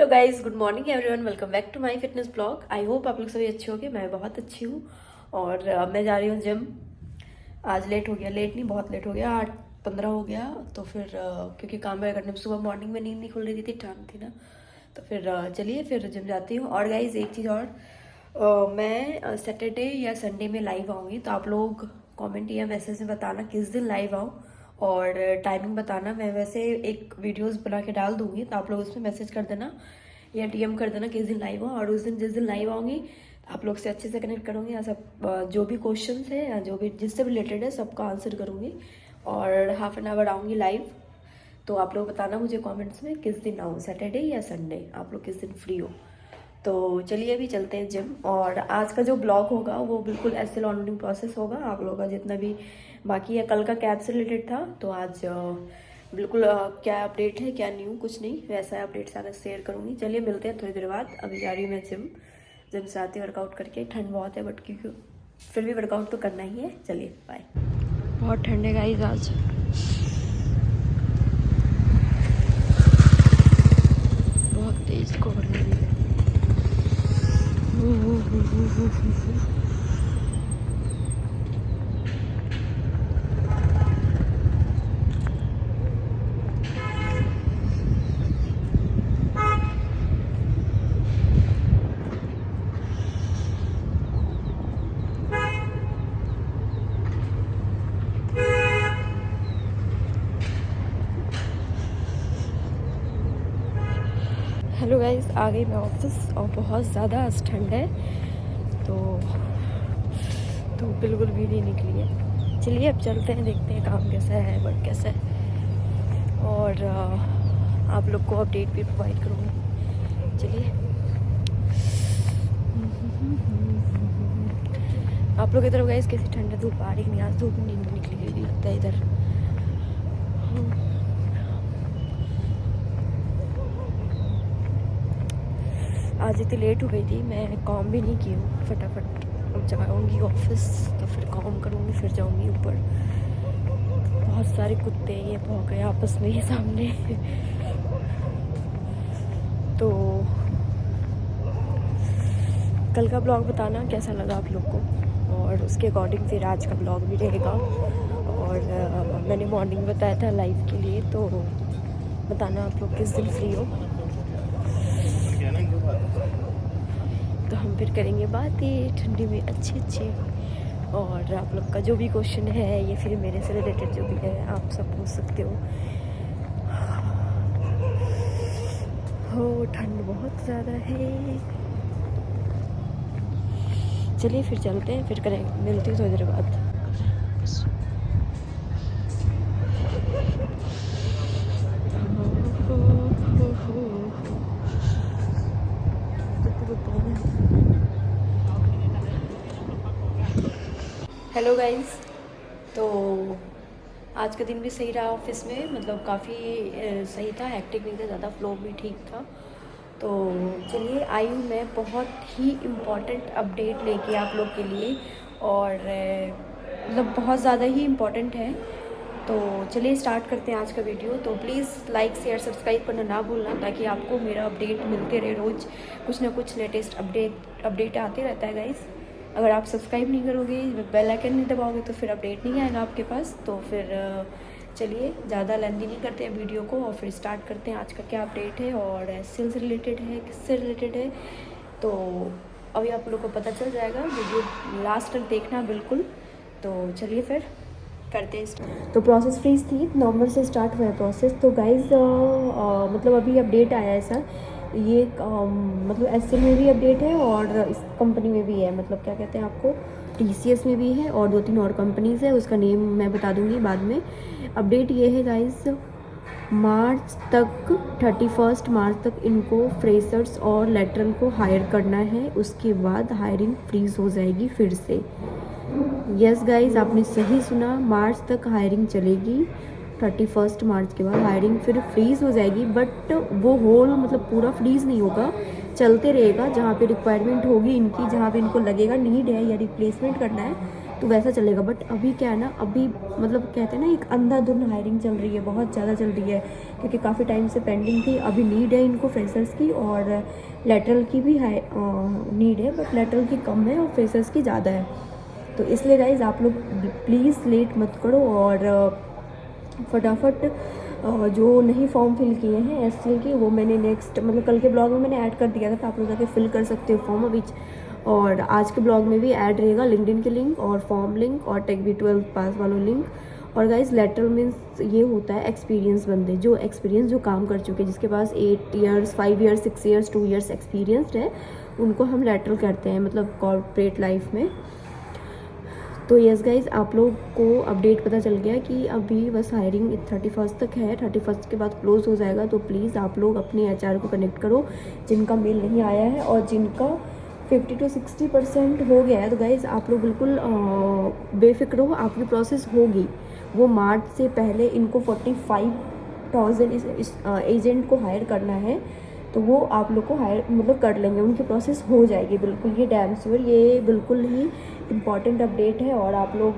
तो guys good morning everyone, welcome back to my fitness blog. I hope आप लोग सभी अच्छे होंगे। मैं बहुत अच्छी हूँ और मैं जा रही हूँ जिम। आज लेट हो गया, लेट नहीं बहुत लेट हो गया, 8:15 हो गया। तो फिर क्योंकि काम वगैरह करने में सुबह मॉर्निंग में नींद नहीं खुल रही थी, ठंड थी ना, तो फिर चलिए फिर जिम जाती हूँ। और गाइज एक चीज़ और, मैं सैटरडे या संडे में लाइव आऊँगी, तो आप लोग कमेंट या मैसेज में बताना किस दिन लाइव आऊँ और टाइमिंग बताना। मैं वैसे एक वीडियोस बना के डाल दूँगी, तो आप लोग उसमें मैसेज कर देना या डीएम कर देना किस दिन लाइव आऊँ। और उस दिन जिस दिन लाइव आऊँगी आप लोग से अच्छे से कनेक्ट करूँगी, या सब जो भी क्वेश्चंस है या जो भी जिससे रिलेटेड है सबका आंसर करूँगी। और हाफ एन आवर आऊँगी लाइव, तो आप लोग बताना मुझे कमेंट्स में किस दिन आऊँ, सैटरडे या संडे, आप लोग किस दिन फ्री हो। तो चलिए अभी चलते हैं जिम। और आज का जो ब्लॉग होगा वो बिल्कुल ऐसे ऑनबोर्डिंग प्रोसेस होगा। आप लोगों का जितना भी बाकी है, कल का कैब से रिलेटेड था, तो आज बिल्कुल क्या अपडेट है क्या न्यू, कुछ नहीं, वैसा अपडेट सारा शेयर करूँगी। चलिए मिलते हैं थोड़ी देर बाद। अभी जा रही हूँ मैं जिम। जिम से आती वर्कआउट करके, ठंड बहुत है बट क्योंकि फिर भी वर्कआउट तो करना ही है। चलिए बाय। बहुत ठंड है गाइस आज, बहुत तेज कोहरा भी है। हेलो गाइस, आ गई मैं ऑफिस और बहुत ज़्यादा आज ठंड है, तो धूप बिल्कुल भी नहीं निकली है। चलिए अब चलते हैं, देखते हैं काम कैसा है, वर्क कैसा है, और आप लोग को अपडेट भी प्रोवाइड करूँगी। चलिए आप लोग की तरफ गाइस कैसी ठंड है, धूप आ रही नहीं? आज धूप नहीं निकली हुई लगता है इधर। आज इतनी लेट हो गई थी, मैं काम भी नहीं की हूँ फटाफट। अब जाऊँगी ऑफिस तो फिर काम करूँगी, फिर जाऊँगी ऊपर। बहुत सारे कुत्ते ये भौंक गए आपस में ही सामने। तो कल का ब्लॉग बताना कैसा लगा आप लोग को, और उसके अकॉर्डिंग फिर आज का ब्लॉग भी रहेगा। और मैंने मॉर्निंग बताया था लाइव के लिए, तो बताना आप लोग किस दिन फ्री हो, तो हम फिर करेंगे बातें ठंडी में अच्छी अच्छी। और आप लोग का जो भी क्वेश्चन है या फिर मेरे से रिलेटेड जो भी है, आप सब पूछ सकते हो। ठंड बहुत ज़्यादा है। चलिए फिर चलते हैं, फिर करें, मिलती हूँ थोड़ी देर बाद। हेलो गाइस, तो आज का दिन भी सही रहा ऑफिस में, मतलब काफ़ी सही था, हेक्टिक नहीं था ज़्यादा, फ्लो भी ठीक था। तो चलिए आई हूँ मैं बहुत ही इम्पॉर्टेंट अपडेट लेके आप लोग के लिए, और मतलब बहुत ज़्यादा ही इम्पॉर्टेंट है। तो चलिए स्टार्ट करते हैं आज का वीडियो। तो प्लीज़ लाइक शेयर सब्सक्राइब करना ना भूलना, ताकि आपको मेरा अपडेट मिलते रहे, रोज़ कुछ ना कुछ लेटेस्ट अपडेट आते रहता है गाइस। अगर आप सब्सक्राइब नहीं करोगे, बेल आइकन नहीं दबाओगे, तो फिर अपडेट नहीं आएगा आपके पास। तो फिर चलिए ज़्यादा लेंथी नहीं करते हैं वीडियो को, और फिर स्टार्ट करते हैं आज का क्या अपडेट है, और एसएल से रिलेटेड है, किससे रिलेटेड है, तो अभी आप लोगों को पता चल जाएगा। वीडियो लास्ट तक देखना बिल्कुल। तो चलिए फिर करते हैं। तो प्रोसेस फ्रीज थी, नवंबर से स्टार्ट हुआ है प्रोसेस। तो गाइज मतलब अभी अपडेट आया है सर, ये मतलब एसएल में भी अपडेट है और इस कंपनी में भी है, मतलब क्या कहते हैं आपको, टीसीएस में भी है, और 2-3 और कंपनीज़ है, उसका नेम मैं बता दूंगी बाद में। अपडेट ये है गाइज, मार्च तक 31 मार्च तक इनको फ्रेशर्स और लेटरल को हायर करना है, उसके बाद हायरिंग फ्रीज हो जाएगी फिर से। यस गाइज, आपने सही सुना, मार्च तक हायरिंग चलेगी, 31 मार्च के बाद हायरिंग फिर फ्रीज़ हो जाएगी। बट वो होल मतलब पूरा फ्रीज़ नहीं होगा, चलते रहेगा। जहाँ पे रिक्वायरमेंट होगी इनकी, जहाँ पे इनको लगेगा नीड है या रिप्लेसमेंट करना है, तो वैसा चलेगा। बट अभी क्या है ना, अभी मतलब कहते हैं ना एक अंधाधुंध हायरिंग चल रही है, बहुत ज़्यादा चल रही है, क्योंकि काफ़ी टाइम से पेंडिंग थी। अभी नीड है इनको फ्रेशर्स की, और लेटरल की भी है नीड है, बट लेटरल की कम है और फ्रेशर्स की ज़्यादा है। तो इसलिए गाइज आप लोग प्लीज़ लेट मत करो, और फटाफट जो नहीं फॉर्म फिल किए हैं एससीएल की, वो मैंने नेक्स्ट मतलब कल के ब्लॉग में मैंने ऐड कर दिया था, तो आप लोग जाके फिल कर सकते हो फॉर्म अभी। और आज के ब्लॉग में भी ऐड रहेगा लिंक्डइन के लिंक और फॉर्म लिंक और टेक बी 12 पास वालों लिंक। और गाइज लेटरल मीन्स ये होता है एक्सपीरियंस बंदे, जो एक्सपीरियंस जो काम कर चुके हैं, जिसके पास 8 years 5 years 6 years 2 years experienced है, उनको हम लेटरल करते हैं, मतलब कॉर्पोरेट लाइफ में। तो यस गाइज, आप लोग को अपडेट पता चल गया कि अभी बस हायरिंग 31 तक है, 31 के बाद क्लोज हो जाएगा। तो प्लीज़ आप लोग अपने एचआर को कनेक्ट करो जिनका मेल नहीं आया है, और जिनका 50 to 60% हो गया है। तो गाइज आप लोग बिल्कुल बेफिक्र हो, आपकी प्रोसेस होगी। वो मार्च से पहले इनको 45,000 एजेंट को हायर करना है, तो वो आप लोग को हायर मतलब कर लेंगे, उनकी प्रोसेस हो जाएगी बिल्कुल, ये डैम श्योर। ये बिल्कुल ही इम्पॉर्टेंट अपडेट है, और आप लोग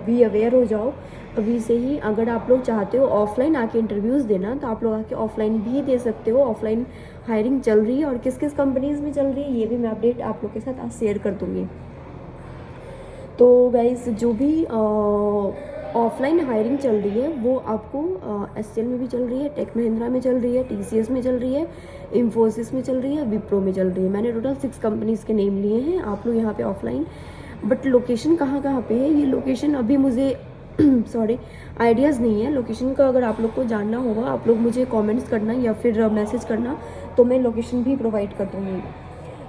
भी अवेयर हो जाओ अभी से ही। अगर आप लोग चाहते हो ऑफलाइन आके इंटरव्यूज़ देना, तो आप लोग आके ऑफलाइन भी दे सकते हो। ऑफलाइन हायरिंग चल रही है, और किस किस कंपनीज़ में चल रही है ये भी मैं अपडेट आप लोग के साथ आज शेयर कर दूँगी। तो गाइस जो भी ऑफलाइन हायरिंग चल रही है वो आपको एससीएल में भी चल रही है, टेक महिंद्रा में चल रही है, टीसीएस में चल रही है, इन्फोसिस में चल रही है, विप्रो में चल रही है। मैंने टोटल 6 कंपनीज़ के नेम लिए हैं। आप लोग यहाँ पे ऑफलाइन, बट लोकेशन कहाँ कहाँ पे है ये लोकेशन अभी मुझे सॉरी आइडियाज़ नहीं है लोकेशन का। अगर आप लोग को जानना होगा, आप लोग मुझे कमेंट्स करना या फिर मैसेज करना, तो मैं लोकेशन भी प्रोवाइड कर दूँगी।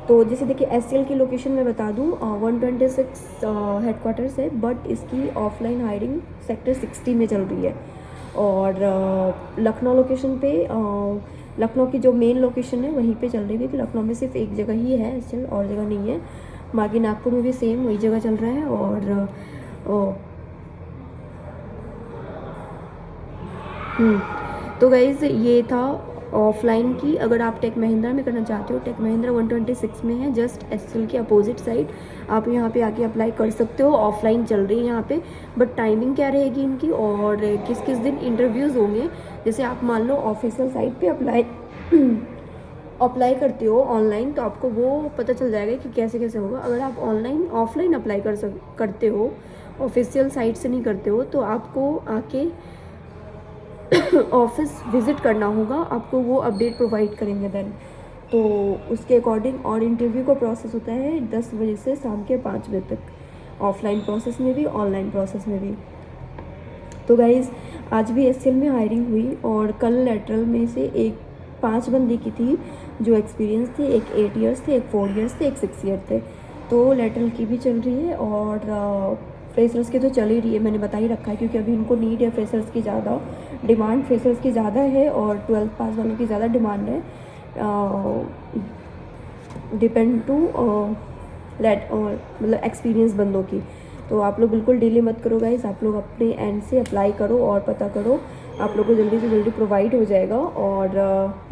तो जैसे देखिए एससीएल की लोकेशन मैं बता दूँ, 126 हेडक्वार्टर्स है, बट इसकी ऑफलाइन हायरिंग सेक्टर 60 में चल रही है। और लखनऊ लोकेशन पे लखनऊ की जो मेन लोकेशन है वहीं पे चल रही है, क्योंकि लखनऊ में सिर्फ एक जगह ही है एससीएल, और जगह नहीं है। बाकी नागपुर में भी सेम वही जगह चल रहा है। और तो गाइज़ ये था ऑफलाइन की। अगर आप टेक महिंद्रा में करना चाहते हो, टेक महिंद्रा 126 में है, जस्ट एससीएल की अपोजिट साइड। आप यहाँ पे आके अप्लाई कर सकते हो। ऑफलाइन चल रही है यहाँ पे, बट टाइमिंग क्या रहेगी इनकी और किस किस दिन इंटरव्यूज़ होंगे। जैसे आप मान लो ऑफिशियल साइट पे अप्लाई करते हो ऑनलाइन, तो आपको वो पता चल जाएगा कि कैसे कैसे होगा। अगर आप ऑफलाइन अप्लाई करते हो, ऑफिशियल साइट से नहीं करते हो, तो आपको आके ऑफिस विज़िट करना होगा, आपको वो अपडेट प्रोवाइड करेंगे देन। तो उसके अकॉर्डिंग और इंटरव्यू का प्रोसेस होता है 10 बजे से शाम के 5 बजे तक, ऑफलाइन प्रोसेस में भी ऑनलाइन प्रोसेस में भी। तो गाइज़ आज भी एससीएल में हायरिंग हुई, और कल लेटरल में से एक 5 बंदी की थी जो एक्सपीरियंस थे, एक 8 ईयर्स थे, एक 4 ईयर्स थे, एक 6 ईयर थे। तो लेटरल की भी चल रही है, और फ्रेशर्स की तो चल ही रही है, मैंने बता ही रखा है, क्योंकि अभी इनको नीड है फ्रेशर्स की ज़्यादा, डिमांड फ्रेशर्स की ज़्यादा है, और 12th पास वालों की ज़्यादा डिमांड है। डिपेंड टू मतलब एक्सपीरियंस बंदों की। तो आप लोग बिल्कुल डिले मत करो गाइस, आप लोग अपने एंड से अप्लाई करो और पता करो, आप लोग को जल्दी से जल्दी प्रोवाइड हो जाएगा। और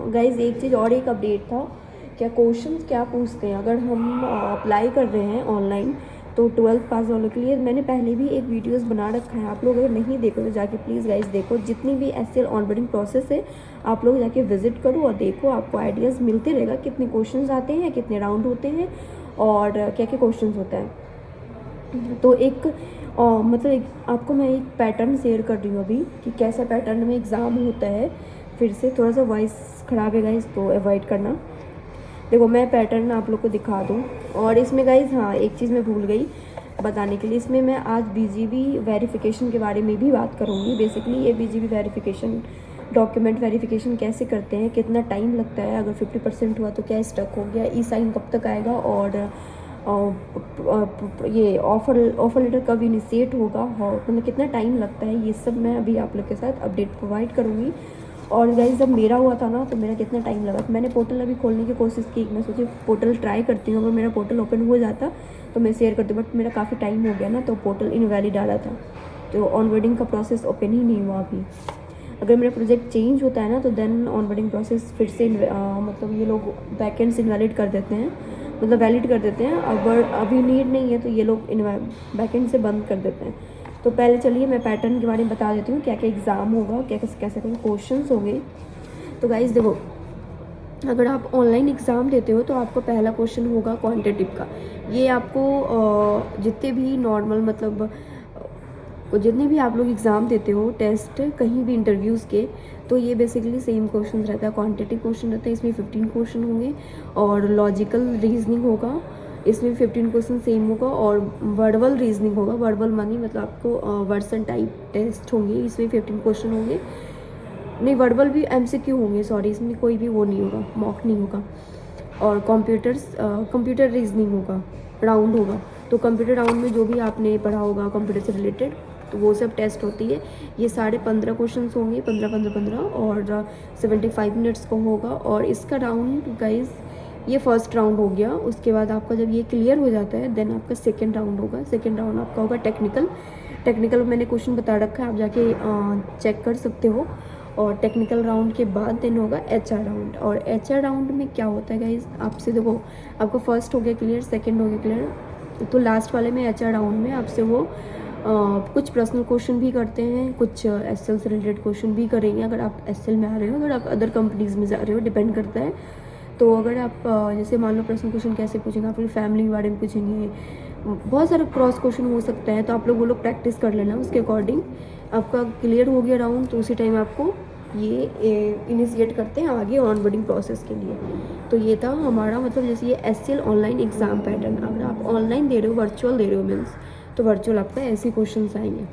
गाइस एक चीज़ और, एक अपडेट था, क्या क्वेश्चंस क्या पूछते हैं अगर हम अप्लाई कर रहे हैं ऑनलाइन, तो 12th पास वालों के लिए मैंने पहले भी एक वीडियोस बना रखा है। आप लोग अगर नहीं देखो तो जाके प्लीज़ गाइस देखो, जितनी भी एससीएल ऑनबोर्डिंग प्रोसेस है आप लोग जाके विजिट करो और देखो, आपको आइडियाज़ मिलते रहेगा कितने क्वेश्चंस आते हैं, कितने राउंड होते हैं, और क्या क्या क्वेश्चंस होता है। तो एक मतलब आपको मैं एक पैटर्न शेयर कर रही हूँ अभी कि कैसा पैटर्न में एग्ज़ाम होता है। फिर से थोड़ा सा वॉइस ख़राब है गाइस, तो अवॉइड करना। देखो मैं पैटर्न आप लोग को दिखा दूँ। और इसमें गाइस हाँ एक चीज़ मैं भूल गई बताने के लिए, इसमें मैं आज बीजीबी वेरिफिकेशन के बारे में भी बात करूँगी। बेसिकली ये बीजीबी वेरिफिकेशन, डॉक्यूमेंट वेरिफिकेशन कैसे करते हैं, कितना टाइम लगता है, अगर 50% हुआ तो क्या स्टक हो गया, ई साइन कब तक आएगा, और ये ऑफ़र लेटर कब इनिशिएट होगा, मतलब कितना टाइम लगता है, ये सब मैं अभी आप लोग के साथ अपडेट प्रोवाइड करूँगी। और गाइस जब मेरा हुआ था ना तो मेरा कितना टाइम लगा, मैंने पोर्टल अभी खोलने की कोशिश की, मैं सोची पोर्टल ट्राई करती हूँ, अगर मेरा पोर्टल ओपन हो जाता तो मैं शेयर करती, बट मेरा काफ़ी टाइम हो गया ना, तो पोर्टल इनवैलिड आ रहा था, तो ऑनबोर्डिंग का प्रोसेस ओपन ही नहीं हुआ अभी। अगर मेरा प्रोजेक्ट चेंज होता है ना तो देन ऑनबोर्डिंग प्रोसेस फिर से मतलब ये लोग बैकएंड से इनवैलिड कर देते हैं, मतलब वैलिड कर देते हैं। अभी नीड नहीं है तो ये लोग बैकेंड से बंद कर देते हैं। तो पहले चलिए मैं पैटर्न के बारे में बता देती हूँ, क्या क्या एग्ज़ाम होगा, क्या कैसे क्वेश्चन होंगे। तो गाइज़ देखो, अगर आप ऑनलाइन एग्ज़ाम देते हो तो आपका पहला क्वेश्चन होगा क्वांटिटेटिव का। ये आपको जितने भी नॉर्मल मतलब जितने भी आप लोग एग्ज़ाम देते हो, टेस्ट कहीं भी इंटरव्यूज़ के, तो ये बेसिकली सेम क्वेश्चन रहता है, क्वांटिटेटिव क्वेश्चन रहता है। इसमें 15 क्वेश्चन होंगे और लॉजिकल रीजनिंग होगा, इसमें 15 क्वेश्चन सेम होगा। और वर्बल रीजनिंग होगा, वर्बल मानी मतलब आपको वर्ड्स एंड टाइप टेस्ट होंगे, इसमें 15 क्वेश्चन होंगे। नहीं, वर्बल भी MCQ होंगे, सॉरी, इसमें कोई भी वो नहीं होगा, मॉक नहीं होगा। और कंप्यूटर रीजनिंग होगा, राउंड होगा। तो कंप्यूटर राउंड में जो भी आपने पढ़ा होगा कंप्यूटर से रिलेटेड, तो वो सब टेस्ट होती है। ये 15.5 क्वेश्चन होंगे, 15 और 75 मिनट्स का होगा। और इसका राउंड गाइज, ये फर्स्ट राउंड हो गया। उसके बाद आपका जब ये क्लियर हो जाता है देन आपका सेकेंड राउंड होगा। सेकेंड राउंड आपका होगा टेक्निकल मैंने क्वेश्चन बता रखा है, आप जाके चेक कर सकते हो। और टेक्निकल राउंड के बाद देन होगा HR राउंड। और HR राउंड में क्या होता है गाइज, आपसे देखो, आपका फर्स्ट हो गया क्लियर, सेकंड हो गया क्लियर, तो लास्ट वाले में HR राउंड में आपसे वो कुछ पर्सनल क्वेश्चन भी करते हैं, कुछ SL से रिलेटेड क्वेश्चन भी करेंगे। अगर आप SL में आ रहे हो, अगर आप अदर कंपनीज़ में जा रहे हो, डिपेंड करता है। तो अगर आप जैसे मान लो पर्सनल क्वेश्चन कैसे पूछेंगे, आप अपनी फैमिली के बारे में पूछेंगे, बहुत सारे क्रॉस क्वेश्चन हो सकता है, तो आप लोग वो लोग प्रैक्टिस कर लेना उसके अकॉर्डिंग। आपका क्लियर हो गया राउंड तो उसी टाइम आपको ये इनिशिएट करते हैं आगे ऑनबोर्डिंग प्रोसेस के लिए। तो ये था हमारा मतलब जैसे ये SL ऑनलाइन एग्ज़ाम पैटर्न। अगर आप ऑनलाइन दे रहे हो, वर्चुअल दे रहे हो मीन्स, तो वर्चुअल आपका ऐसे क्वेश्चन आएंगे।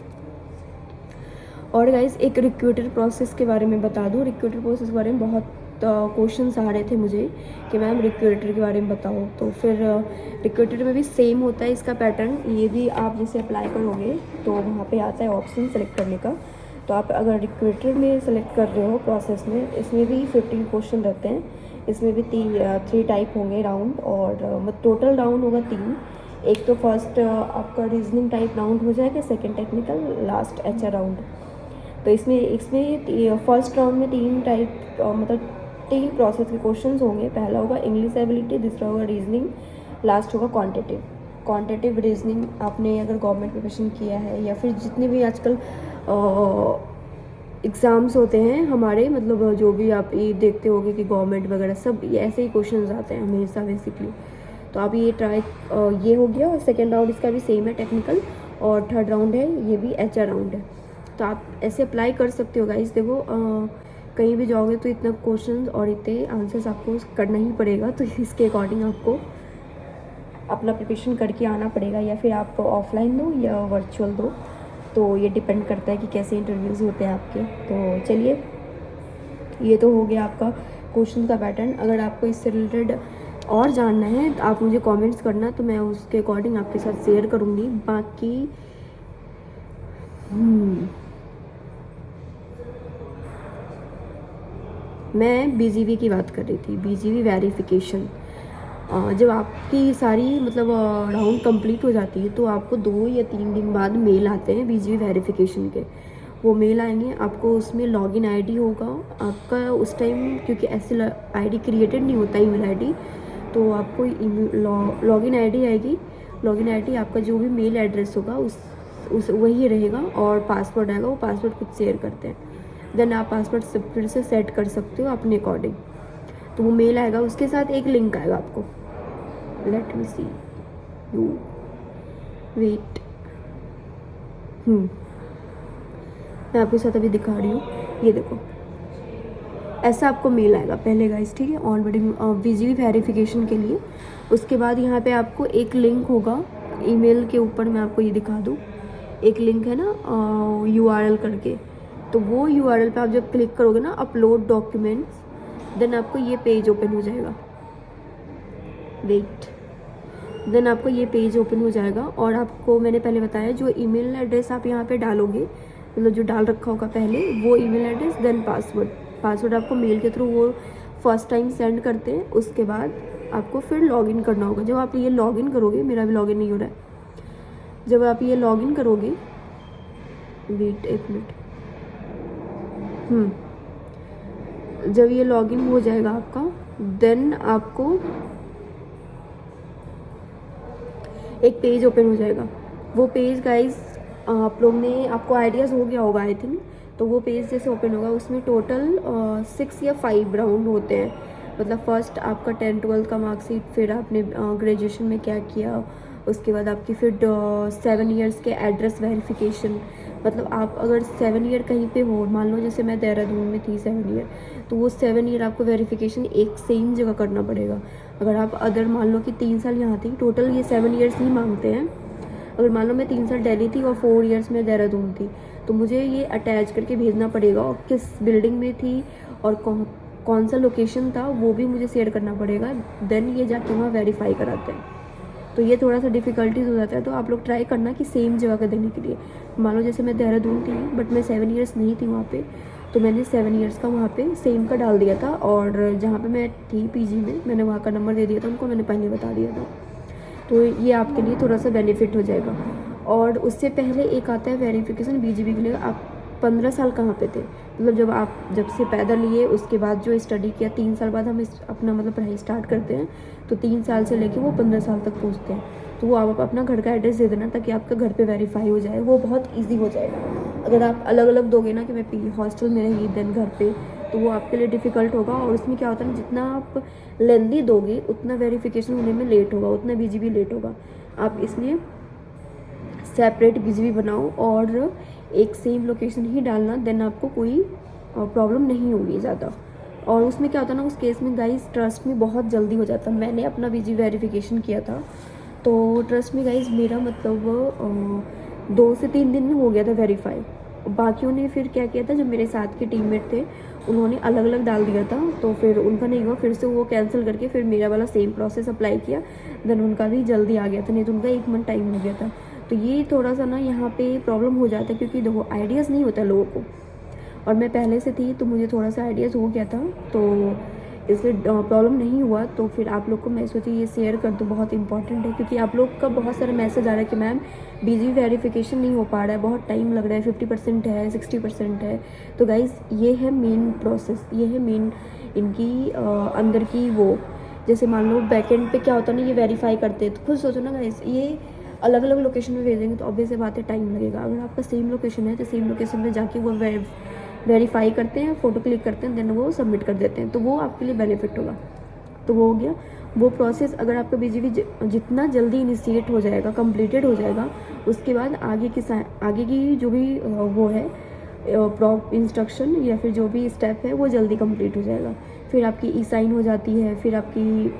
और गाइज एक रिक्रूटर प्रोसेस के बारे में बता दूँ। रिक्रूटर प्रोसेस के बारे में बहुत क्वेश्चंस आ रहे थे मुझे कि मैम रिक्रूटर के बारे में बताओ। तो फिर रिक्रूटर में भी सेम होता है इसका पैटर्न। ये भी आप जैसे अप्लाई करोगे तो वहाँ पे आता है ऑप्शन सेलेक्ट करने का। तो आप अगर रिक्रूटर में सेलेक्ट कर रहे हो प्रोसेस में, इसमें भी 15 क्वेश्चन रहते हैं। इसमें भी 3 टाइप होंगे राउंड, और टोटल राउंड होगा 3। एक तो फर्स्ट आपका रीजनिंग टाइप राउंड हो जाएगा, second technical, last HR round. तो इसमें फर्स्ट राउंड में 3 टाइप मतलब 3 प्रोसेस के क्वेश्चंस होंगे। पहला होगा इंग्लिश एबिलिटी, दूसरा होगा रीजनिंग, लास्ट होगा क्वांटिटेटिव रीजनिंग। आपने अगर गवर्नमेंट प्रिपरेशन किया है या फिर जितने भी आजकल एग्ज़ाम्स होते हैं हमारे, मतलब जो भी आप ये देखते होगे कि गवर्नमेंट वगैरह सब ये ऐसे ही क्वेश्चंस आते हैं हमेशा बेसिकली। तो आप ये ट्राई, ये हो गया। और सेकेंड राउंड इसका भी सेम है, टेक्निकल। और थर्ड राउंड है, ये भी HR राउंड है। तो आप ऐसे अप्लाई कर सकते हो गाइस। देखो कहीं भी जाओगे तो इतना क्वेश्चन और इतने आंसर्स आपको करना ही पड़ेगा, तो इसके अकॉर्डिंग आपको अपना प्रिपरेशन करके आना पड़ेगा, या फिर आप ऑफलाइन दो या वर्चुअल दो। तो ये डिपेंड करता है कि कैसे इंटरव्यूज़ होते हैं आपके। तो चलिए, ये तो हो गया आपका क्वेश्चन का पैटर्न। अगर आपको इससे रिलेटेड और जानना है तो आप मुझे कमेंट्स करना, तो मैं उसके अकॉर्डिंग आपके साथ शेयर करूँगी। बाकी मैं BGV की बात कर रही थी, BGV वेरिफिकेशन। जब आपकी सारी मतलब राउंड कंप्लीट हो जाती है तो आपको 2 या 3 दिन बाद मेल आते हैं BGV वेरिफिकेशन के। वो मेल आएंगे आपको, उसमें लॉगिन ID होगा आपका उस टाइम, क्योंकि ऐसे ID क्रिएटेड नहीं होता ईमेल ID। तो आपको लॉगिन ID आएगी। लॉगिन ID आपका जो भी मेल एड्रेस होगा उस वही रहेगा, और पासवर्ड आएगा, वो पासवर्ड खुद शेयर करते हैं। देन आप पासवर्ड फिर से सेट कर सकते हो अपने अकॉर्डिंग। तो वो मेल आएगा, उसके साथ एक लिंक आएगा आपको। Let me see you, wait, मैं आपके साथ अभी दिखा रही हूँ। ये देखो, ऐसा आपको मेल आएगा पहले गाइस, ठीक है, ऑनबोर्डिंग BGV वेरिफिकेशन के लिए। उसके बाद यहाँ पे आपको एक लिंक होगा ईमेल के ऊपर, मैं आपको ये दिखा दूँ, एक लिंक है ना URL करके। तो वो URL पे आप जब क्लिक करोगे ना, अपलोड डॉक्यूमेंट्स, देन आपको ये पेज ओपन हो जाएगा। वेट, देन आपको ये पेज ओपन हो जाएगा। और आपको मैंने पहले बताया जो ईमेल एड्रेस आप यहाँ पे डालोगे, मतलब जो डाल रखा होगा पहले वो ईमेल एड्रेस, देन पासवर्ड आपको मेल के थ्रू वो फर्स्ट टाइम सेंड करते हैं। उसके बाद आपको फिर लॉगिन करना होगा। जब आप ये लॉगिन करोगे, मेरा भी लॉगिन नहीं हो रहा है, जब आप ये लॉगिन करोगे, वेट एक मिनट, जब ये लॉगिन हो जाएगा आपका, देन आपको एक पेज ओपन हो जाएगा। वो पेज गाइस आप लोग ने, आपको आइडियाज़ हो गया होगा आई थिंक। तो वो पेज जैसे ओपन होगा उसमें टोटल 6 या 5 राउंड होते हैं। मतलब फर्स्ट आपका 10th-12th का मार्कशीट, फिर आपने ग्रेजुएशन में क्या किया, उसके बाद आपकी फिर 7 ईयर्स के एड्रेस वेरिफिकेशन। मतलब आप अगर 7 ईयर कहीं पे हो, मान लो जैसे मैं देहरादून में थी 7 ईयर, तो वो 7 ईयर आपको वेरिफिकेशन एक सेम जगह करना पड़ेगा। अगर आप अदर मान लो कि 3 साल यहाँ थी, टोटल ये 7 ईयर्स ही मांगते हैं। अगर मान लो मैं 3 साल दिल्ली थी और 4 ईयर्स में देहरादून थी, तो मुझे ये अटैच करके भेजना पड़ेगा, और किस बिल्डिंग में थी और कौन सा लोकेशन था वो भी मुझे शेयर करना पड़ेगा। देन ये जाके वहाँ वेरीफाई कराते हैं। तो ये थोड़ा सा डिफ़िकल्टीज हो जाता है। तो आप लोग ट्राई करना कि सेम जगह का देने के लिए। मान लो जैसे मैं देहरादून थी बट मैं 7 ईयर्स नहीं थी वहाँ पे, तो मैंने 7 ईयर्स का वहाँ पे सेम का डाल दिया था, और जहाँ पे मैं थी पीजी में, मैंने वहाँ का नंबर दे दिया था उनको, मैंने पहले बता दिया था। तो ये आपके लिए थोड़ा सा बेनिफिट हो जाएगा। और उससे पहले एक आता है वेरिफिकेशन बीजीबी के लिए। आप 15 साल कहाँ पे थे, मतलब जब से पैदा लिए उसके बाद जो स्टडी किया, 3 साल बाद हम अपना मतलब पढ़ाई स्टार्ट करते हैं, तो 3 साल से लेके वो 15 साल तक पूछते हैं। तो वो आप अपना घर का एड्रेस दे देना ताकि आपका घर पे वेरीफाई हो जाए, वो बहुत ईजी हो जाएगा। अगर आप अलग अलग दोगे ना कि मैं हॉस्टल में रही देन घर पे, तो वो आपके लिए डिफ़िकल्ट होगा। और उसमें क्या होता है ना, जितना आप लेंदी दोगे उतना वेरिफिकेशन होने में लेट होगा, उतना बीजीबी लेट होगा। आप इसलिए सेपरेट बीजीबी बनाओ और एक सेम लोकेशन ही डालना, देन आपको कोई प्रॉब्लम नहीं होगी ज़्यादा। और उसमें क्या होता है ना, उस केस में गाइस ट्रस्ट में बहुत जल्दी हो जाता है। मैंने अपना बीजीबी वेरिफिकेशन किया था, तो ट्रस्ट में गाइस मेरा मतलब 2 से 3 दिन में हो गया था वेरीफाई। बाकियों ने फिर क्या किया था, जो मेरे साथ के टीममेट थे उन्होंने अलग अलग डाल दिया था, तो फिर उनका नहीं हुआ, फिर से वो कैंसिल करके फिर मेरा वाला सेम प्रोसेस अप्लाई किया, देन उनका भी जल्दी आ गया था, नहीं तो उनका 1 मंथ टाइम हो गया था। तो ये थोड़ा सा ना यहाँ पे प्रॉब्लम हो जाता है, क्योंकि देखो आइडियाज़ नहीं होता लोगों को, और मैं पहले से थी तो मुझे थोड़ा सा आइडियाज़ हो गया था, तो इसलिए प्रॉब्लम नहीं हुआ। तो फिर आप लोग को मैं सोची ये शेयर कर दूँ, बहुत इंपॉर्टेंट है, क्योंकि आप लोग का बहुत सारा मैसेज आ रहा है कि मैम बीजीबी वेरिफिकेशन नहीं हो पा रहा है, बहुत टाइम लग रहा है, 50% है, 60% है। तो गाइज़ ये है मेन प्रोसेस, ये है मेन इनकी अंदर की वो, जैसे मान लो बैकएंड पे क्या होता है ना, ये वेरीफाई करते हैं, तो खुद सोचो ना गाइज़, ये अलग अलग लोकेशन में भेजेंगे तो ऑब्वियस बात है टाइम लगेगा। अगर आपका सेम लोकेशन है तो सेम लोकेशन में जाके वो वेरीफाई करते हैं, फ़ोटो क्लिक करते हैं, देन वो सबमिट कर देते हैं, तो वो आपके लिए बेनिफिट होगा। तो वो हो गया वो प्रोसेस। अगर आपका बीजीबी जितना जल्दी इनिशिएट हो जाएगा, कंप्लीटेड हो जाएगा, उसके बाद आगे की जो भी वो है इंस्ट्रक्शन या फिर जो भी स्टेप है वो जल्दी कंप्लीट हो जाएगा। फिर आपकी ई साइन हो जाती है, फिर आपकी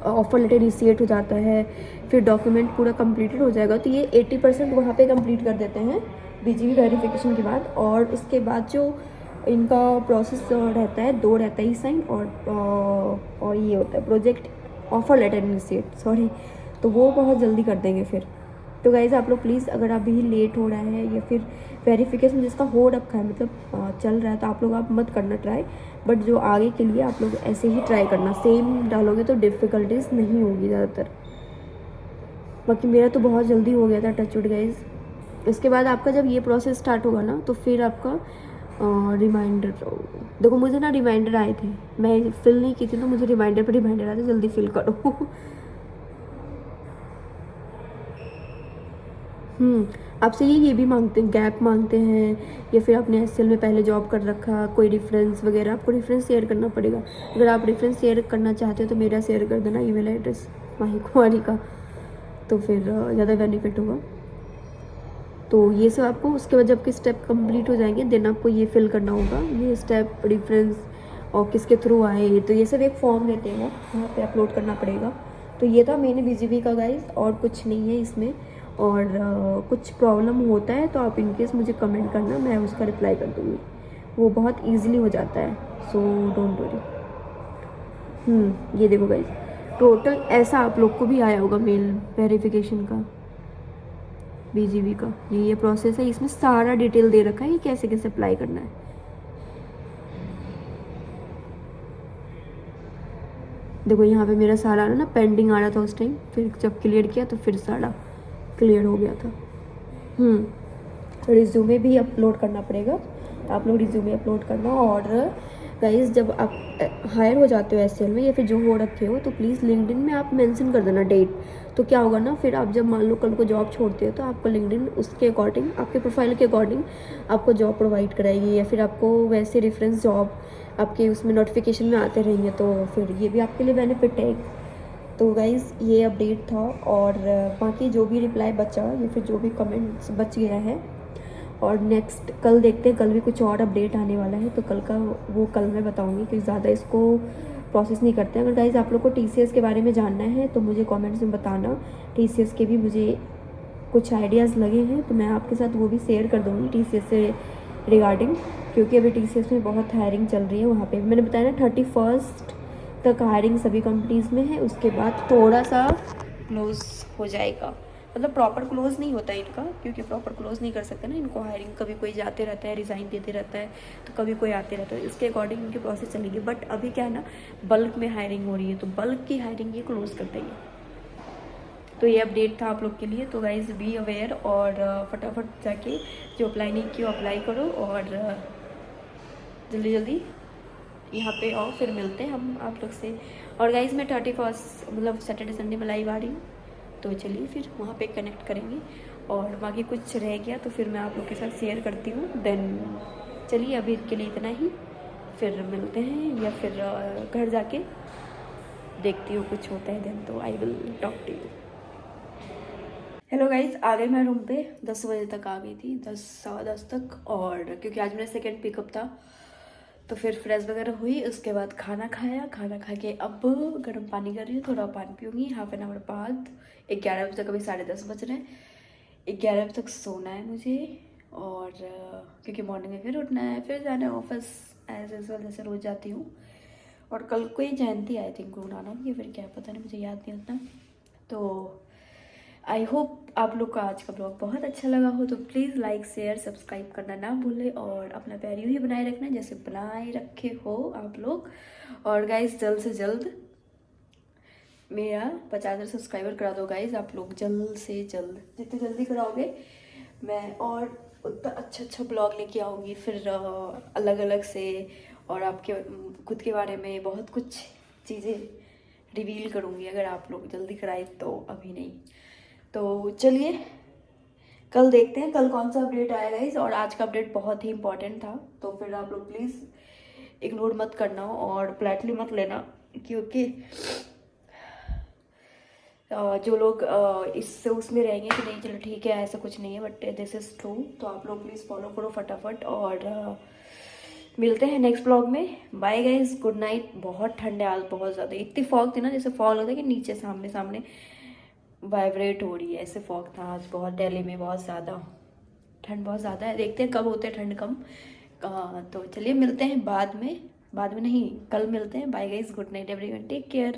ऑफर लेटर इनिशिएट हो जाता है, फिर डॉक्यूमेंट पूरा कंप्लीटेड हो जाएगा। तो ये 80% वहाँ पे कंप्लीट कर देते हैं बीजीबी वेरिफिकेशन के बाद। और उसके बाद जो इनका प्रोसेस रहता है, 2 रहता है, ई साइन और ये होता है project offer letter initiate, sorry, तो वो बहुत जल्दी कर देंगे फिर। तो गाइज़ आप लोग प्लीज़, अगर अभी लेट हो रहा है या फिर वेरिफिकेशन जिसका हो रखा है, मतलब चल रहा है, तो आप लोग आप मत करना ट्राई, बट जो आगे के लिए आप लोग ऐसे ही ट्राई करना, सेम डालोगे तो डिफ़िकल्टीज नहीं होगी ज़्यादातर। बाकी मेरा तो बहुत जल्दी हो गया था, टच वुड गाइज़। इसके बाद आपका जब ये प्रोसेस स्टार्ट होगा ना, तो फिर आपका रिमाइंडर, देखो मुझे ना रिमाइंडर आए थे, मैं फिल नहीं की थी, तो मुझे रिमाइंडर पर रिमाइंडर आए थे, जल्दी फिल करो। आपसे ये भी मांगते हैं, गैप मांगते हैं, या फिर आपने एसएल में पहले जॉब कर रखा, कोई रेफरेंस वगैरह, आपको रेफरेंस शेयर करना पड़ेगा। अगर आप रेफरेंस शेयर करना चाहते हो तो मेरा शेयर कर देना ईमेल एड्रेस माही कुमारी का, तो फिर ज़्यादा बेनिफिट होगा। तो ये सब आपको उसके बाद जब स्टेप कंप्लीट हो जाएंगे, देन आपको ये फिल करना होगा, ये स्टेप, रेफरेंस और किसके थ्रू आए, तो ये सब एक फॉर्म देते हैं, वहाँ पे अपलोड करना पड़ेगा। तो ये था मेन बीजीबी का गाइस, और कुछ नहीं है इसमें। और कुछ प्रॉब्लम होता है तो आप इनकेस मुझे कमेंट करना, मैं उसका रिप्लाई कर दूँगी, वो बहुत ईजिली हो जाता है, सो डोंट वरी। ये देखो गाइस, टोटल ऐसा आप लोग को भी आया होगा मेल वेरिफिकेशन का, बीजीबी का ये प्रोसेस है, इसमें सारा डिटेल दे रखा है कि कैसे कैसे अप्लाई करना है। देखो यहाँ पे मेरा सारा ना पेंडिंग आ रहा था उस टाइम, फिर जब क्लियर किया तो फिर सारा क्लियर हो गया था। रिज्यूमे भी अपलोड करना पड़ेगा, तो आप लोग रिज्यूमे अपलोड करना। और गाइस जब आप हायर हो जाते हो एसएल में या फिर जो हो रखे हो, तो प्लीज़ लिंक्डइन में आप मेंशन कर देना डेट। तो क्या होगा ना, फिर आप जब मान लो कल को जॉब छोड़ते हो तो आपको लिंक्डइन उसके अकॉर्डिंग, आपके प्रोफाइल के अकॉर्डिंग आपको जॉब प्रोवाइड कराएगी, या फिर आपको वैसे रेफरेंस जॉब आपके उसमें नोटिफिकेशन में आते रहेंगे। तो फिर ये भी आपके लिए बेनिफिट है। तो गाइज़ ये अपडेट था, और बाकी जो भी रिप्लाई बचा या फिर जो भी कमेंट्स बच गया है, और नेक्स्ट कल देखते हैं, कल भी कुछ और अपडेट आने वाला है, तो कल का वो कल मैं बताऊंगी, क्योंकि ज़्यादा इसको प्रोसेस नहीं करते हैं। अगर गाइज़ आप लोग को टीसीएस के बारे में जानना है तो मुझे कमेंट्स में बताना। टीसीएस के भी मुझे कुछ आइडियाज़ लगे हैं, तो मैं आपके साथ वो भी शेयर कर दूँगी टीसीएस से रिगार्डिंग, क्योंकि अभी टीसीएस में बहुत हायरिंग चल रही है। वहाँ पे मैंने बताया ना 31 तक हायरिंग सभी कंपनीज़ में है, उसके बाद थोड़ा सा क्लोज हो जाएगा। मतलब प्रॉपर क्लोज नहीं होता है इनका, क्योंकि प्रॉपर क्लोज नहीं कर सकते ना इनको हायरिंग, कभी कोई जाते रहता है, रिज़ाइन देते रहता है, तो कभी कोई आते रहता है, इसके अकॉर्डिंग इनकी प्रोसेस चलेगी। बट अभी क्या है ना, बल्क में हायरिंग हो रही है, तो बल्क की हायरिंग ये क्लोज कर देंगे। तो ये अपडेट था आप लोग के लिए। तो गाइज बी अवेयर, और फटाफट जाके जो अप्लाई नहीं किया अप्लाई करो, और जल्दी जल्दी यहाँ पे आओ, फिर मिलते हैं हम आप लोग से। और गाइज मैं 31 मतलब सैटरडे संडे में लाइव आ रही हूँ, तो चलिए फिर वहाँ पे कनेक्ट करेंगे। और बाकी कुछ रह गया तो फिर मैं आप लोग के साथ शेयर करती हूँ। देन चलिए अभी के लिए इतना ही, फिर मिलते हैं, या फिर घर जाके देखती हूँ कुछ होता है देन, तो I will talk to you. Hello guys, आ गई मैं रूम पे, 10 बजे तक आ गई थी, 10 सवा 10 तक। और क्योंकि आज मेरा सेकंड पिकअप था, तो फिर फ्रेश वगैरह हुई, उसके बाद खाना खाया, खाना खा के अब गर्म पानी कर रही हूँ, थोड़ा पानी पीऊँगी 1/2 बाद। 11 बजे तक, अभी 10:30 बज रहे हैं, 11 बजे तक सोना है मुझे। और क्योंकि मॉर्निंग में फिर उठना है, फिर जाना है ऑफिस एज यूजल, जैसे रोज जाती हूँ। और कल को ही जयंती आई थिंक, गुरु नानक, या फिर क्या पता नहीं, मुझे याद नहीं उतना। तो आई होप आप लोग का आज का ब्लॉग बहुत अच्छा लगा हो, तो प्लीज़ लाइक शेयर सब्सक्राइब करना ना भूलें, और अपना प्यार यूँ ही बनाए रखना जैसे बनाए रखे हो आप लोग। और गाइज जल्द से जल्द मेरा 50,000 सब्सक्राइबर करा दो गाइज आप लोग, जल्द से जल्द, जितनी जल्दी कराओगे मैं और उतना अच्छा ब्लॉग लेके आऊँगी, फिर अलग अलग से, और आपके खुद के बारे में बहुत कुछ चीज़ें रिवील करूँगी, अगर आप लोग जल्दी कराए तो, अभी नहीं। तो चलिए कल देखते हैं कल कौन सा अपडेट आएगा इस, और आज का अपडेट बहुत ही इंपॉर्टेंट था, तो फिर आप लोग प्लीज़ इग्नोर मत करना और प्लेटली मत लेना, क्योंकि जो लोग इससे उसमें रहेंगे कि नहीं चलो ठीक है ऐसा कुछ नहीं है, बट दिस इज़ ट्रू। तो आप लोग प्लीज़ फॉलो करो फटाफट, और मिलते हैं नेक्स्ट ब्लॉग में। Bye guys, good night. बहुत ठंड है आज, बहुत ज़्यादा, इतनी फॉग थी ना, जैसे फॉग लगता है कि नीचे सामने सामने वाइब्रेट हो रही है, ऐसे फॉग था आज बहुत, दिल्ली में बहुत ज़्यादा ठंड, बहुत ज़्यादा है। देखते हैं कब होते हैं ठंड कम। तो चलिए मिलते हैं बाद में नहीं, कल मिलते हैं। Bye guys, good night everyone, take care.